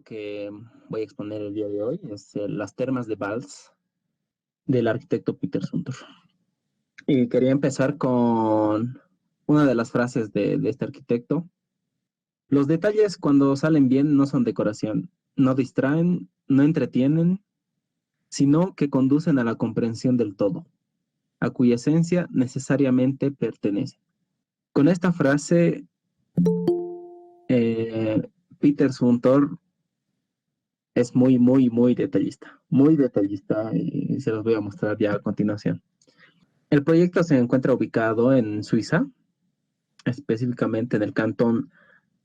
que voy a exponer el día de hoy es las termas de Valls del arquitecto Peter Zumthor. Y quería empezar con una de las frases de este arquitecto. Los detalles cuando salen bien no son decoración, no distraen, no entretienen, sino que conducen a la comprensión del todo, a cuya esencia necesariamente pertenece. Con esta frase, Peter Zumthor es muy detallista y se los voy a mostrar ya a continuación. El proyecto se encuentra ubicado en Suiza, específicamente en el cantón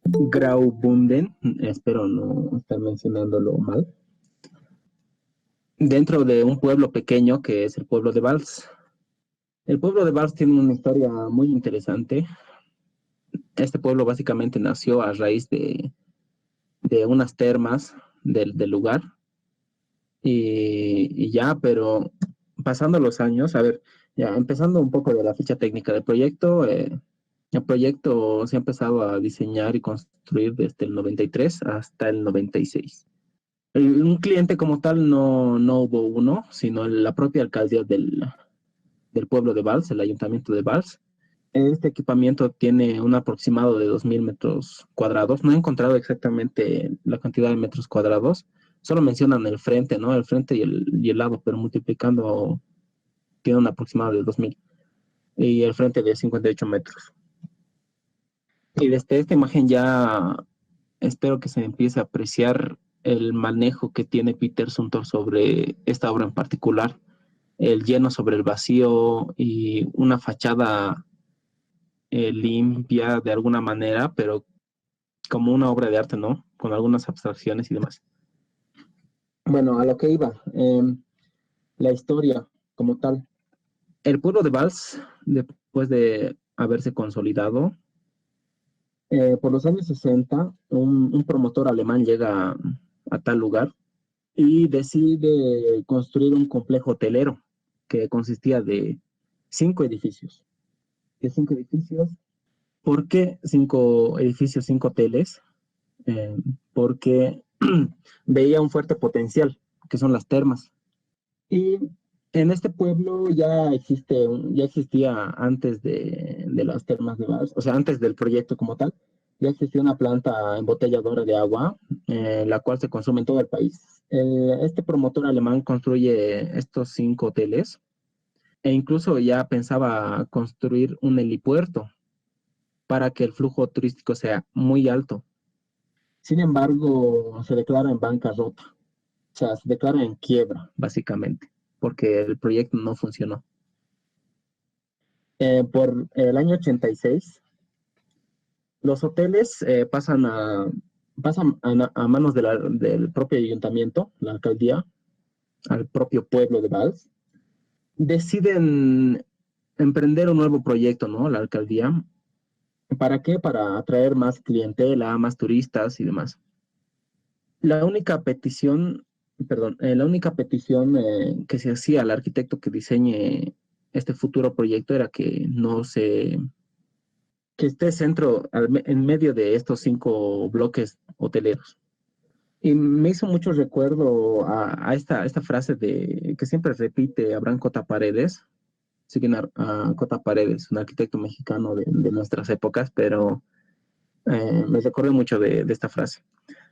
Graubünden, espero no estar mencionándolo mal, dentro de un pueblo pequeño que es el pueblo de Valls. El pueblo de Valls tiene una historia muy interesante. Este pueblo básicamente nació a raíz de unas termas del lugar y ya, pero pasando los años, a ver, ya empezando un poco de la ficha técnica del proyecto, el proyecto se ha empezado a diseñar y construir desde el 93 hasta el 96. Un cliente como tal no hubo uno, sino la propia alcaldía del pueblo de Valls, el ayuntamiento de Valls. Este equipamiento tiene un aproximado de 2.000 metros cuadrados. No he encontrado exactamente la cantidad de metros cuadrados. Solo mencionan el frente, ¿no? El frente y el lado, pero multiplicando tiene un aproximado de 2.000. Y el frente de 58 metros. Y desde esta imagen ya espero que se empiece a apreciar el manejo que tiene Peter Zumthor sobre esta obra en particular. El lleno sobre el vacío y una fachada limpia de alguna manera, pero como una obra de arte, ¿no? Con algunas abstracciones y demás. Bueno, a lo que iba, la historia como tal. El pueblo de Valls, después de haberse consolidado, por los años 60, un promotor alemán llega a tal lugar y decide construir un complejo hotelero que consistía de 5 edificios. ¿De 5 edificios? ¿Por qué 5 edificios, 5 hoteles? Porque veía un fuerte potencial, que son las termas. Y en este pueblo ya existía antes de las termas de Valls, o sea, antes del proyecto como tal, ya existía una planta embotelladora de agua, la cual se consume en todo el país. Este promotor alemán construye estos 5 hoteles e incluso ya pensaba construir un helipuerto para que el flujo turístico sea muy alto. Sin embargo, se declara en bancarrota, o sea, se declara en quiebra, básicamente, porque el proyecto no funcionó. Por el año 86, los hoteles pasan a manos del propio ayuntamiento, la alcaldía, al propio pueblo de Valls. Deciden emprender un nuevo proyecto, ¿no? La alcaldía. ¿Para qué? Para atraer más clientela, más turistas y demás. La única petición, que se hacía al arquitecto que diseñe este futuro proyecto era que esté en medio de estos 5 bloques hoteleros. Y me hizo mucho recuerdo a esta frase que siempre repite Abraham Cota Paredes, siguen a Cota Paredes, un arquitecto mexicano de nuestras épocas, pero me recuerdo mucho de esta frase.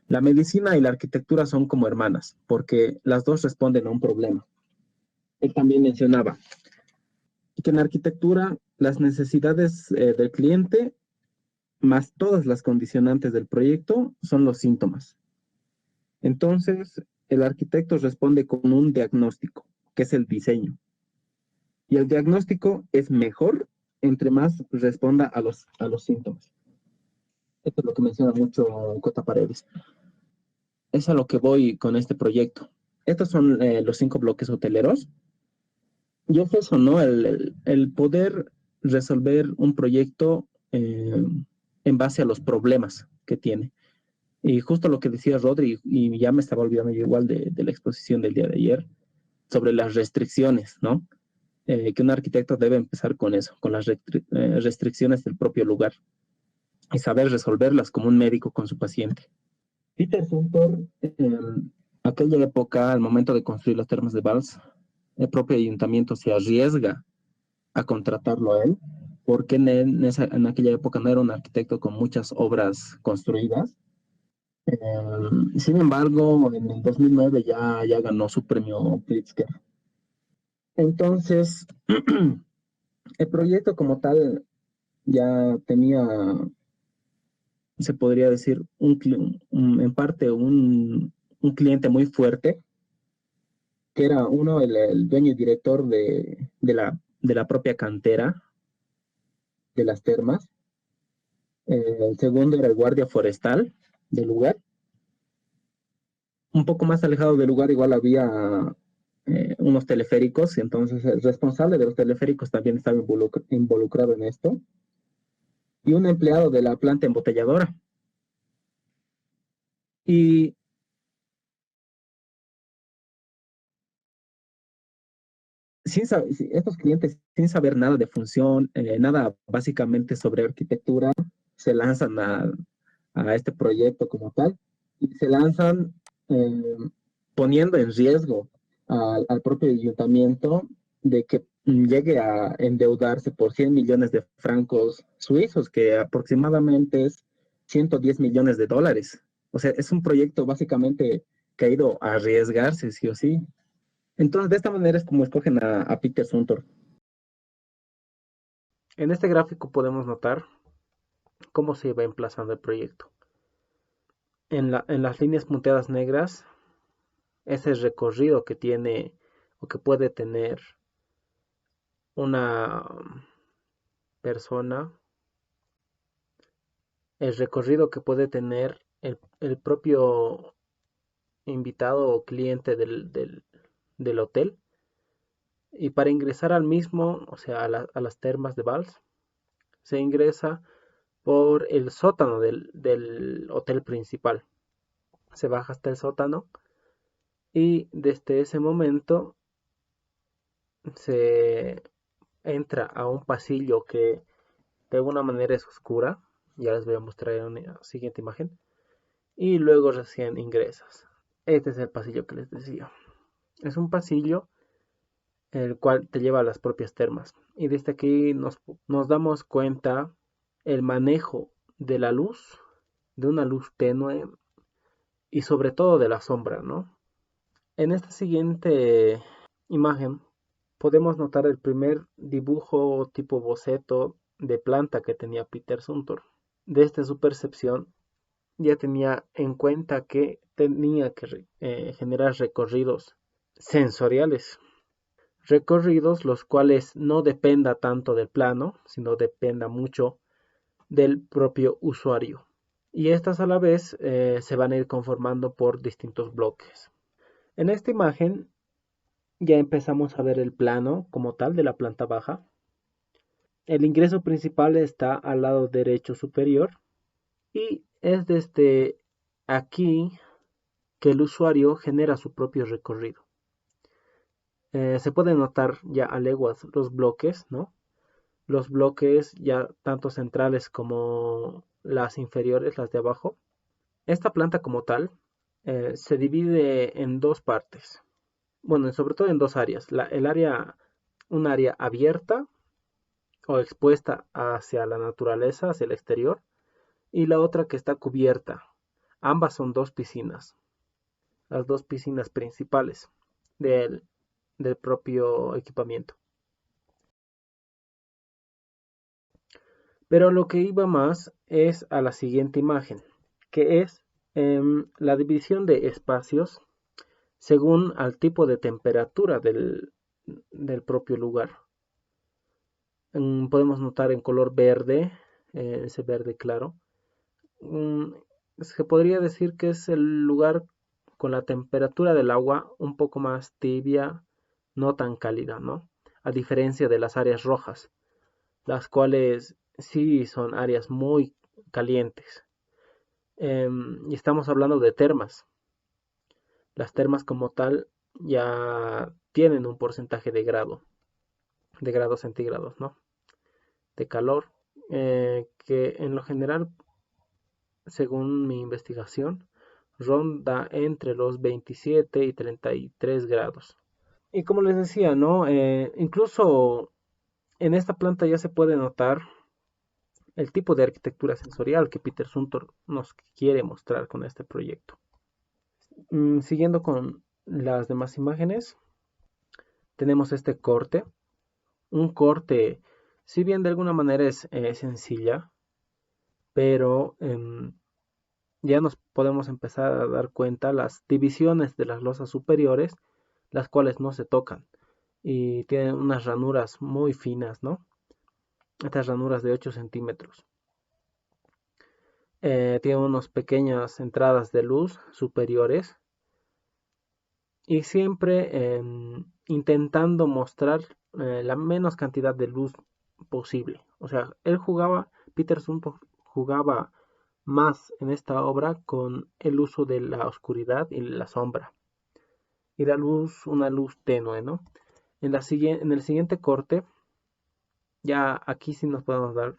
La medicina y la arquitectura son como hermanas, porque las dos responden a un problema. Él también mencionaba que en arquitectura las necesidades del cliente más todas las condicionantes del proyecto son los síntomas. Entonces, el arquitecto responde con un diagnóstico, que es el diseño. Y el diagnóstico es mejor entre más responda a los síntomas. Esto es lo que menciona mucho Cota Paredes. Es a lo que voy con este proyecto. Estos son los 5 bloques hoteleros. Y es eso, ¿no? El poder resolver un proyecto en base a los problemas que tiene. Y justo lo que decía Rodri, y ya me estaba olvidando yo igual de la exposición del día de ayer, sobre las restricciones, ¿no? Que un arquitecto debe empezar con eso, con las restricciones del propio lugar y saber resolverlas como un médico con su paciente. Peter Suntor, en aquella época, al momento de construir las termas de Valls, el propio ayuntamiento se arriesga a contratarlo a él, porque en aquella época no era un arquitecto con muchas obras construidas. Sin embargo, en el 2009 ya ganó su premio Pritzker. Entonces, el proyecto como tal ya tenía, se podría decir, en parte un cliente muy fuerte, que era uno, el dueño y director de la propia cantera de las termas. El segundo era el guardia forestal del lugar. Un poco más alejado del lugar igual había unos teleféricos, y entonces el responsable de los teleféricos también estaba involucrado en esto, y un empleado de la planta embotelladora. Y estos clientes, sin saber nada de función, nada básicamente sobre arquitectura, se lanzan a este proyecto como tal, y se lanzan eh, poniendo en riesgo al propio ayuntamiento de que llegue a endeudarse por 100 millones de francos suizos, que aproximadamente es 110 millones de dólares. O sea, es un proyecto básicamente que ha ido a arriesgarse, sí o sí. Entonces, de esta manera es como escogen a Peter Suntor. En este gráfico podemos notar cómo se va emplazando el proyecto. En las líneas punteadas negras es el recorrido que tiene o que puede tener una persona, el recorrido que puede tener el propio invitado o cliente del hotel. Y para ingresar al mismo, o sea, a las termas de Valls, se ingresa por el sótano del hotel principal. Se baja hasta el sótano y desde ese momento se entra a un pasillo que de alguna manera es oscura. Ya les voy a mostrar en la siguiente imagen. Y luego recién ingresas. Este es el pasillo que les decía. Es un pasillo el cual te lleva a las propias termas. Y desde aquí nos damos cuenta el manejo de la luz, de una luz tenue y sobre todo de la sombra, ¿no? En esta siguiente imagen podemos notar el primer dibujo tipo boceto de planta que tenía Peter Suntor. Desde su percepción ya tenía en cuenta que tenía que generar recorridos sensoriales. Recorridos los cuales no dependa tanto del plano, sino dependa mucho del propio usuario. Y estas a la vez se van a ir conformando por distintos bloques. En esta imagen ya empezamos a ver el plano como tal de la planta baja. El ingreso principal está al lado derecho superior y es desde aquí que el usuario genera su propio recorrido. Se pueden notar ya a leguas los bloques, ¿no? Los bloques ya tanto centrales como las inferiores, las de abajo. Esta planta como tal se divide en dos partes. Bueno, sobre todo en dos áreas. Un área abierta o expuesta hacia la naturaleza, hacia el exterior, y la otra que está cubierta. Ambas son dos piscinas, las dos piscinas principales del, del propio equipamiento. Pero lo que iba más es a la siguiente imagen, que es la división de espacios según al tipo de temperatura del propio lugar. Podemos notar en color verde, ese verde claro. Se podría decir que es el lugar con la temperatura del agua un poco más tibia, no tan cálida, ¿no? A diferencia de las áreas rojas, las cuales sí son áreas muy calientes. Y estamos hablando de termas. Las termas como tal ya tienen un porcentaje de grados centígrados, ¿no? De calor, que en lo general, según mi investigación, ronda entre los 27 y 33 grados. Y como les decía, ¿no? Incluso en esta planta ya se puede notar el tipo de arquitectura sensorial que Peter Zumthor nos quiere mostrar con este proyecto. Siguiendo con las demás imágenes, tenemos este corte. Un corte, si bien de alguna manera es sencilla, pero ya nos podemos empezar a dar cuenta las divisiones de las losas superiores, las cuales no se tocan y tienen unas ranuras muy finas, ¿no? Estas ranuras de 8 centímetros. Tiene unas pequeñas entradas de luz superiores y siempre intentando mostrar la menos cantidad de luz posible. O sea, Peter Zumthor jugaba más en esta obra con el uso de la oscuridad y la sombra. Y la luz, una luz tenue, ¿no? En el siguiente corte, ya aquí sí nos podemos dar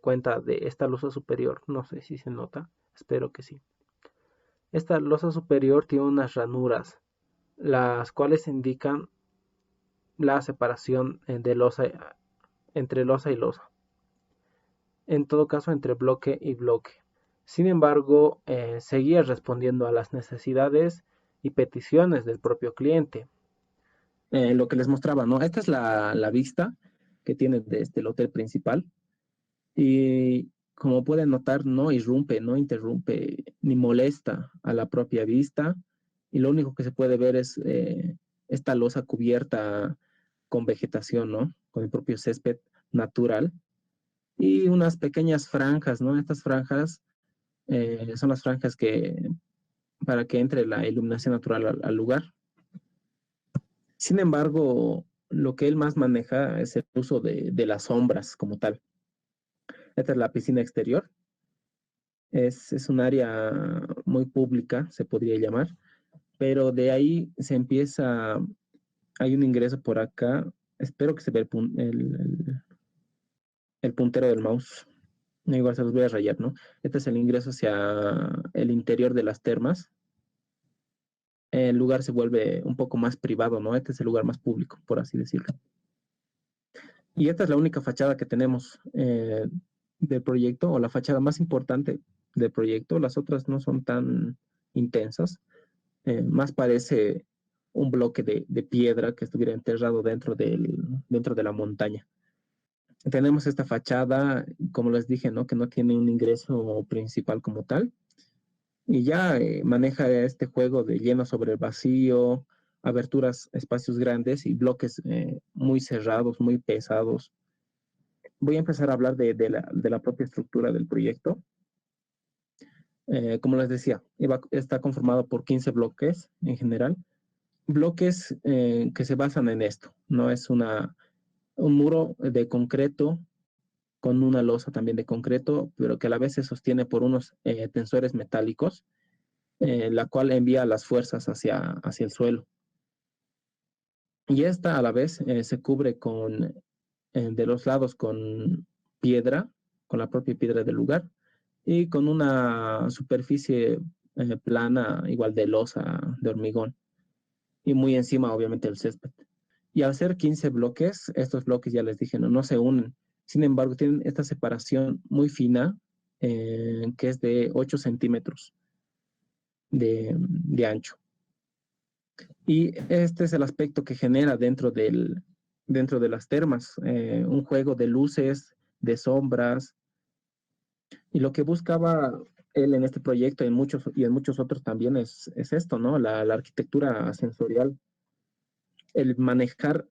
cuenta de esta losa superior. No sé si se nota, espero que sí. Esta losa superior tiene unas ranuras, las cuales indican la separación de losa, entre losa y losa. En todo caso, entre bloque y bloque. Sin embargo, seguía respondiendo a las necesidades y peticiones del propio cliente. Lo que les mostraba, ¿no? Esta es la vista que tiene desde el hotel principal. Y como pueden notar, no irrumpe, no interrumpe ni molesta a la propia vista. Y lo único que se puede ver es esta losa cubierta con vegetación, ¿no? Con el propio césped natural. Y unas pequeñas franjas, ¿no? Estas franjas son las franjas para que entre la iluminación natural al lugar. Sin embargo, lo que él más maneja es el uso de las sombras como tal. Esta es la piscina exterior. Es un área muy pública, se podría llamar, pero de ahí se empieza, hay un ingreso por acá. Espero que se vea el puntero del mouse. No, igual se los voy a rayar, ¿no? Este es el ingreso hacia el interior de las termas. El lugar se vuelve un poco más privado, ¿no? Este es el lugar más público, por así decirlo. Y esta es la única fachada que tenemos del proyecto, o la fachada más importante del proyecto. Las otras no son tan intensas. Más parece un bloque de piedra que estuviera enterrado dentro de la montaña. Tenemos esta fachada, como les dije, ¿no? Que no tiene un ingreso principal como tal. Y ya maneja este juego de lleno sobre el vacío, aberturas, espacios grandes y bloques muy cerrados, muy pesados. Voy a empezar a hablar de la propia estructura del proyecto. Como les decía, está conformado por 15 bloques en general. Bloques que se basan en esto. No es un muro de concreto con una losa también de concreto, pero que a la vez se sostiene por unos tensores metálicos, la cual envía las fuerzas hacia el suelo. Y esta a la vez se cubre de los lados con piedra, con la propia piedra del lugar, y con una superficie plana, igual de losa, de hormigón, y muy encima, obviamente, el césped. Y al ser 15 bloques, estos bloques, ya les dije, no se unen. Sin embargo, tienen esta separación muy fina, que es de 8 centímetros de ancho. Y este es el aspecto que genera dentro de las termas, un juego de luces, de sombras, y lo que buscaba él en este proyecto y en muchos otros también es esto, ¿no? La arquitectura sensorial, el manejar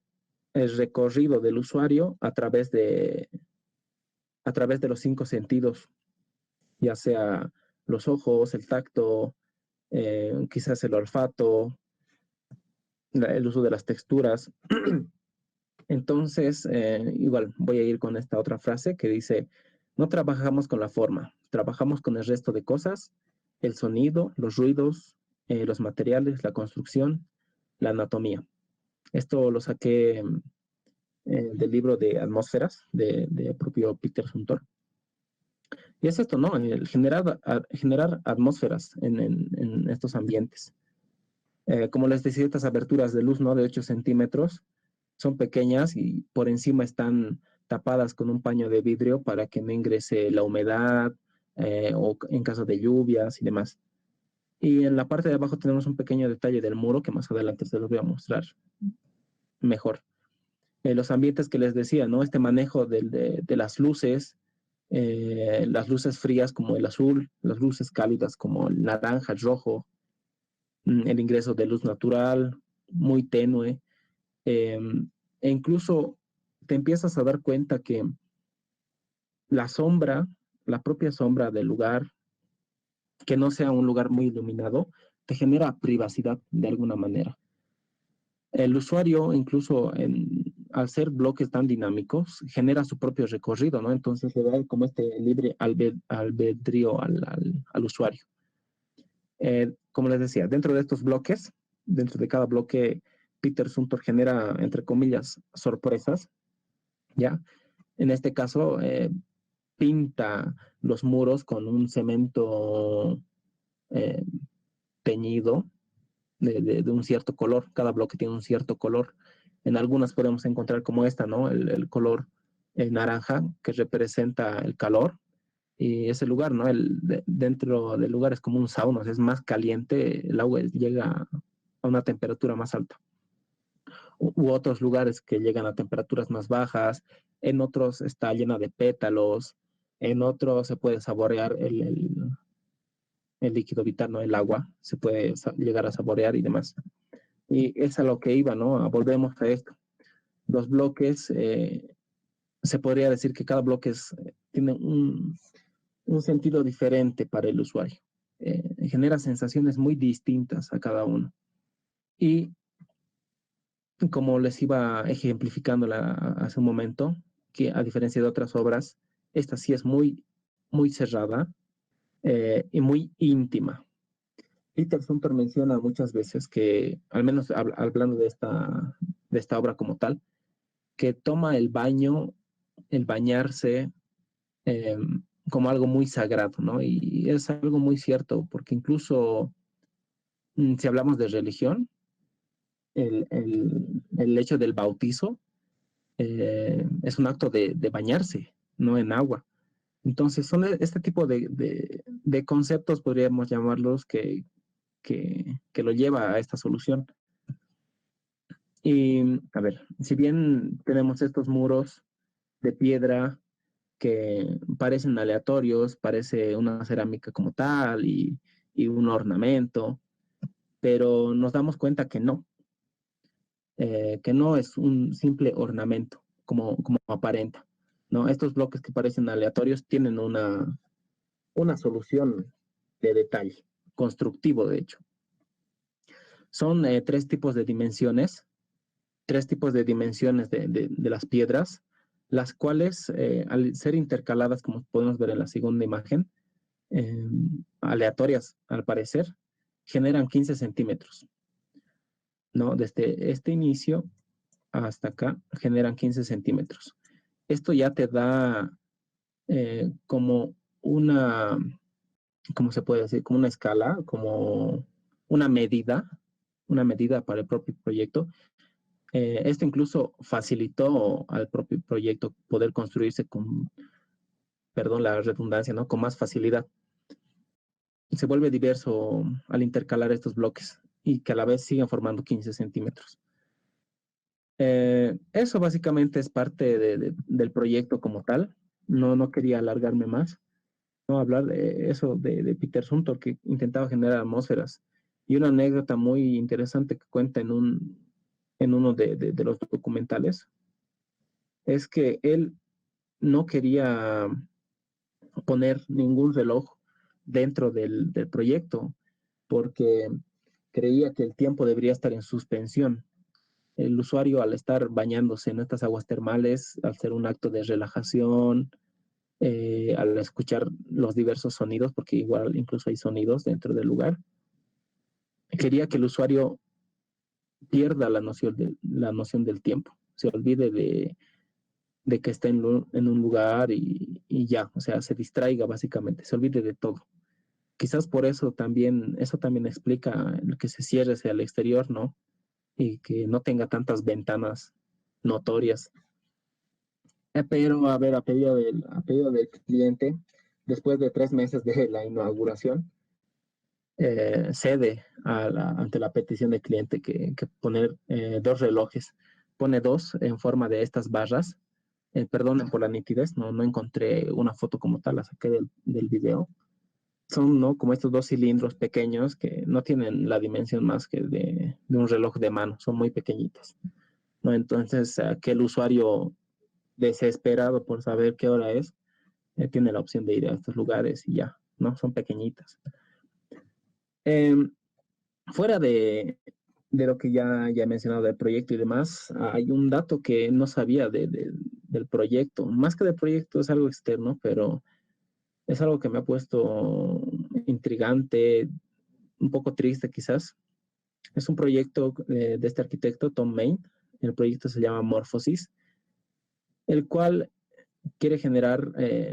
el recorrido del usuario a través de los 5 sentidos, ya sea los ojos, el tacto, quizás el olfato, el uso de las texturas. Entonces, igual voy a ir con esta otra frase que dice, no trabajamos con la forma, trabajamos con el resto de cosas, el sonido, los ruidos, los materiales, la construcción, la anatomía. Esto lo saqué del libro de Atmósferas, de propio Peter Zumthor. Y es esto, ¿no? El generar atmósferas en estos ambientes. Como les decía, estas aberturas de luz, ¿no? De 8 centímetros son pequeñas y por encima están tapadas con un paño de vidrio para que no ingrese la humedad o en caso de lluvias y demás. Y en la parte de abajo tenemos un pequeño detalle del muro que más adelante se los voy a mostrar mejor. Los ambientes que les decía, ¿no? Este manejo de las luces frías como el azul, las luces cálidas como el naranja, el rojo, el ingreso de luz natural, muy tenue, eh, e incluso te empiezas a dar cuenta que la sombra, la propia sombra del lugar, que no sea un lugar muy iluminado, te genera privacidad de alguna manera. El usuario, incluso al ser bloques tan dinámicos, genera su propio recorrido, ¿no? Entonces le da como este libre albedrío al usuario. Como les decía, dentro de estos bloques, dentro de cada bloque, Peter Zumthor genera, entre comillas, sorpresas, ¿ya? En este caso, pinta los muros con un cemento eh, teñido de un cierto color. Cada bloque tiene un cierto color. En algunas podemos encontrar como esta, ¿no? El color naranja que representa el calor. Y ese lugar, ¿no? Dentro del lugar es como un sauna, es más caliente, el agua llega a una temperatura más alta. U otros lugares que llegan a temperaturas más bajas, en otros está llena de pétalos, en otros se puede saborear el líquido vital, ¿no? El agua, se puede llegar a saborear y demás. Y es a lo que iba, ¿no? Volvemos a esto. Los bloques, se podría decir que cada bloque tiene un sentido diferente para el usuario. Genera sensaciones muy distintas a cada uno. Y como les iba ejemplificando hace un momento, que a diferencia de otras obras, esta sí es muy, muy cerrada y muy íntima. Peter Zumthor menciona muchas veces que, al menos hablando de esta obra como tal, que toma el baño, el bañarse, eh, como algo muy sagrado, ¿no? Y es algo muy cierto, porque incluso si hablamos de religión, el hecho del bautizo es un acto de bañarse, no en agua. Entonces, son este tipo de conceptos, podríamos llamarlos, que lo lleva a esta solución. Y, a ver, si bien tenemos estos muros de piedra que parecen aleatorios, parece una cerámica como tal y un ornamento, pero nos damos cuenta que no es un simple ornamento como aparenta, ¿no? Estos bloques que parecen aleatorios tienen una solución de detalle, constructivo de hecho. Son tres tipos de dimensiones de las piedras, las cuales al ser intercaladas, como podemos ver en la segunda imagen, eh, aleatorias al parecer, generan 15 centímetros, ¿no? Desde este inicio hasta acá generan 15 centímetros. Esto ya te da como una, ¿cómo se puede decir? Como una escala, como una medida para el propio proyecto. Esto incluso facilitó al propio proyecto poder construirse con, perdón la redundancia, ¿no? Con más facilidad. Se vuelve diverso al intercalar estos bloques y que a la vez siguen formando 15 centímetros. Eso básicamente es parte del proyecto como tal. No quería alargarme más, no hablar de eso de Peter Zumthor, que intentaba generar atmósferas. Y una anécdota muy interesante que cuenta en uno de los documentales es que él no quería poner ningún reloj dentro del proyecto porque creía que el tiempo debería estar en suspensión. El usuario, al estar bañándose en estas aguas termales, al ser un acto de relajación, al escuchar los diversos sonidos, porque igual incluso hay sonidos dentro del lugar, quería que el usuario pierda la noción del tiempo, se olvide de que esté en un lugar y ya, o sea, se distraiga básicamente, se olvide de todo. Quizás por eso también explica el que se cierre hacia el exterior, ¿no? Y que no tenga tantas ventanas notorias. Pero, a ver, a pedido del cliente, después de 3 meses de la inauguración, cede ante la petición del cliente que poner dos relojes. Pone dos en forma de estas barras. Perdonen por la nitidez, no encontré una foto como tal, la saqué del video. Son, ¿no? Como estos dos cilindros pequeños que no tienen la dimensión más que de un reloj de mano, son muy pequeñitos, ¿no? Entonces, aquel usuario desesperado por saber qué hora es, tiene la opción de ir a estos lugares y ya, ¿no? Son pequeñitas. Eh, Fuera de lo que ya he mencionado del proyecto y demás, hay un dato que no sabía del proyecto. Más que del proyecto es algo externo, pero es algo que me ha puesto intrigante, un poco triste quizás. Es un proyecto de este arquitecto, Tom Main. El proyecto se llama Morphosis, el cual quiere generar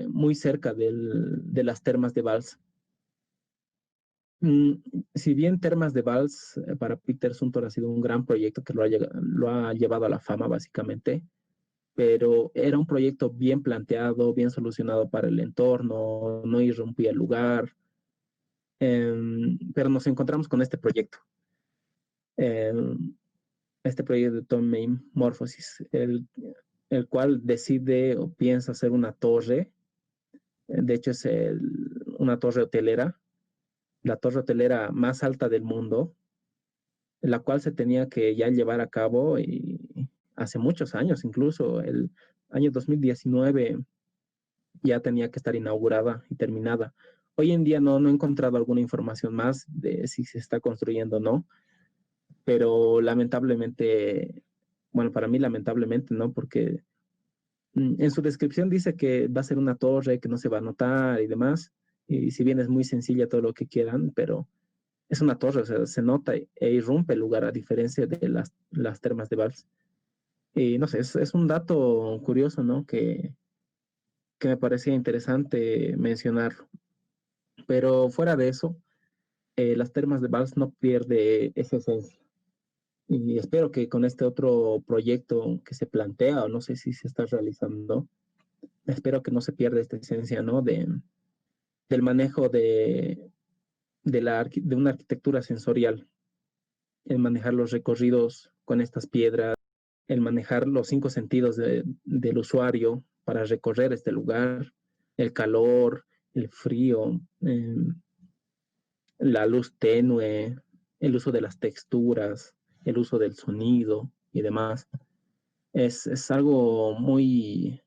muy cerca de las termas de Valls. Mm, si bien Termas de Valls para Peter Zumthor ha sido un gran proyecto que lo ha llevado a la fama básicamente, pero era un proyecto bien planteado, bien solucionado para el entorno, no irrumpía el lugar, pero nos encontramos con eh, este proyecto de Tom Main, Morphosis, el cual decide o piensa hacer una torre, de hecho es una torre hotelera, la torre hotelera más alta del mundo, la cual se tenía que ya llevar a cabo y hace muchos años, incluso el año 2019 ya tenía que estar inaugurada y terminada. Hoy en día no he encontrado alguna información más de si se está construyendo o no, pero lamentablemente, bueno, para mí lamentablemente no, porque en su descripción dice que va a ser una torre que no se va a notar y demás, y si bien es muy sencilla todo lo que quieran, pero es una torre, o sea, se nota e irrumpe el lugar a diferencia de las termas de Valls. Y no sé, es un dato curioso, ¿no? Que me parecía interesante mencionarlo. Pero fuera de eso, las termas de Valls no pierde esa esencia. Y espero que con este otro proyecto que se plantea, o no sé si se está realizando, espero que no se pierda esta esencia, ¿no? Del manejo de una arquitectura sensorial, el manejar los recorridos con estas piedras, el manejar los 5 sentidos del usuario para recorrer este lugar, el calor, el frío, la luz tenue, el uso de las texturas, el uso del sonido y demás. Es algo muy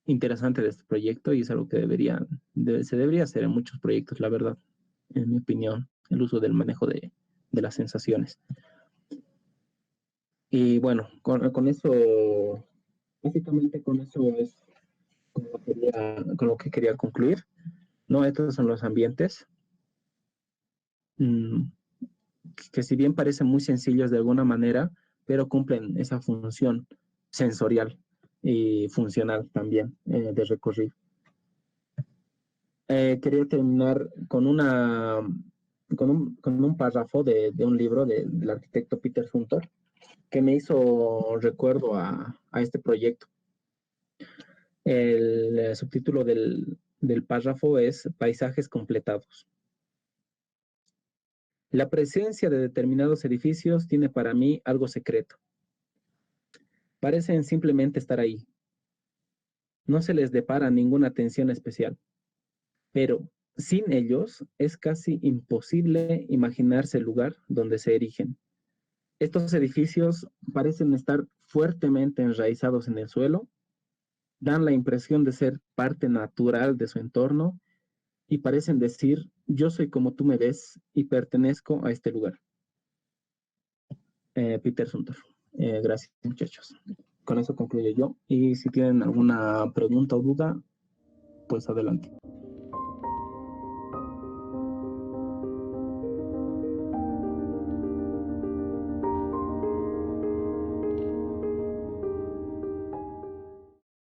interesante de este proyecto y es algo que se debería hacer en muchos proyectos, la verdad, en mi opinión, el uso del manejo de las sensaciones. Y bueno, con eso, básicamente con eso es con lo que quería concluir. No, estos son los ambientes, mmm, que si bien parecen muy sencillos de alguna manera, pero cumplen esa función sensorial y funcional también de recorrido. Quería terminar con un párrafo de un libro del arquitecto Peter Zumthor que me hizo recuerdo a este proyecto. El subtítulo del párrafo es Paisajes completados. La presencia de determinados edificios tiene para mí algo secreto. Parecen simplemente estar ahí. No se les depara ninguna atención especial. Pero sin ellos es casi imposible imaginarse el lugar donde se erigen. Estos edificios parecen estar fuertemente enraizados en el suelo, dan la impresión de ser parte natural de su entorno y parecen decir, yo soy como tú me ves y pertenezco a este lugar. Peter Zumthor. Gracias, muchachos. Con eso concluyo yo. Y si tienen alguna pregunta o duda, pues adelante.